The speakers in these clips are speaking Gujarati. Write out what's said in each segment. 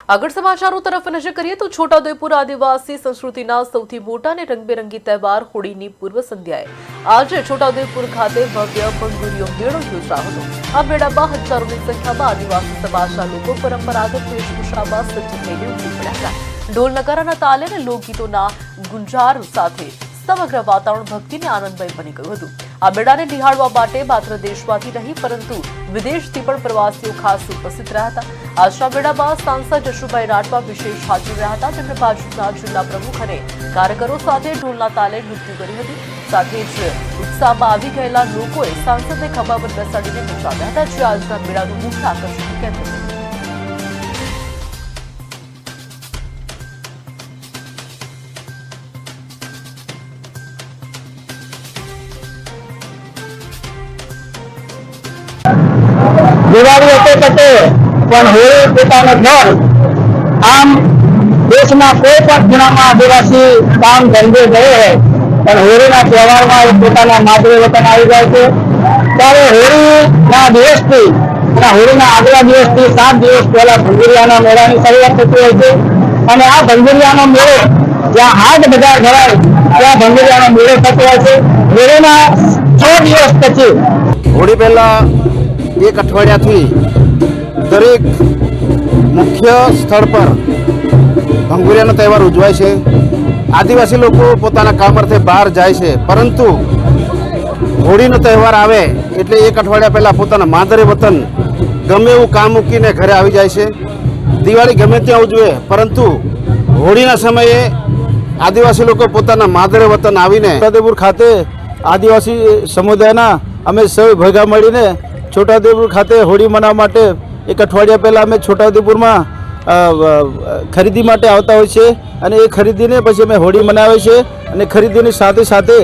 આગળ સમાચારો તરફ નજર કરીએ તો છોટાઉદેપુર આદિવાસી સંસ્કૃતિના સૌથી મોટા અને રંગબેરંગી તહેવાર હોળીની પૂર્વ સંધ્યાએ આજે છોટાઉદેપુર ખાતે ભવ્ય ભંગુરિયો મેળો યોજાયો હતો। આ મેળામાં હજારોની સંખ્યામાં આદિવાસી સમાજના લોકો પરંપરાગત વેશભૂષામાં સજ્જ થઈને ઉમટી પડ્યા હતા। ઢોલ નગારાના તાલે અને લોકગીતોના ગુંજાર સાથે સમગ્ર વાતાવરણ ભક્તિને આનંદમય બની ગયું હતું। આ મેળાને નિહાળવા માટે માત્ર દેશમાંથી નહીં પરંતુ વિદેશથી પણ પ્રવાસીઓ ખાસ ઉપસ્થિત રહ્યા હતા। આજના મેળામાં સાંસદ જશુભાઈ રાઠવા વિશેષ હાજર રહ્યા હતા। તેમણે ભાજપના જિલ્લા પ્રમુખ અને કાર્યકરો સાથે ઢોલના તાલે નૃત્ય કર્યું હતું। સાથે જ ઉત્સાહમાં આવી ગયેલા લોકોએ સાંસદને ખભા પર બેસાડીને નચાવ્યા હતા, જે આજના મેળાનું મુખ્ય આકર્ષણ કેન્દ્ર હતું। દિવાળી એટલે પણ હોળી પોતાનો ઘર। આમ દેશના કોઈ પણ ખૂણામાં આદિવાસી કામ ધંધે ગયો હોય પણ હોળીના તહેવારમાં એ પોતાના માતૃ વતન આવી જાય છે। ત્યારે હોળીના દિવસથી અને હોળીના આગલા દિવસથી 7 દિવસ પહેલા ભંગુરિયાના મેળાની શરૂઆત થતી હોય છે અને આ ભંગુરિયાનો મેળો જ્યાં હાટ બજાર ભરાય ત્યાં ભંગુરિયાનો મેળો થતો હોય છે। મેળાના 6 દિવસ પછી હોળી પહેલા एक अठवाडिया थी दरेक मुख्य स्थल पर भंगुरियानो तहेवार उजवाय छे। आदिवासी लोग पोताना काम अर्थे बहार जाय छे, परंतु होळीनो तहेवार आवे एटले एक अठवाडिया पहला पोताना मादरे वतन गमे एवुं काम मूकीने घरे आवी जाय छे। दिवाળી गमे त्यां उजवे, परंतु होळीना समये आदिवासी लोग पोताना मादरे वतन आवीने छोटाउदेपुर खाते आदिवासी समुदायना अमे सौ भेगा मळीने छोटाउदेपुर खाते होળી मनाववा माटे एक अठवाडिया पहला अमे छोटाउदेपुरमां खरीदी माटे आवता होय छे अने ए खरीदीने पछी अमे होળી मनावीए छीए अने खरीदीनी साथे साथे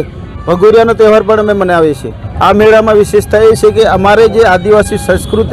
भगोरियानो तहेवार पण अमे मनावीए छीए। आ मेळामां विशेषता ए छे के अमारे जे आदिवासी संस्कृति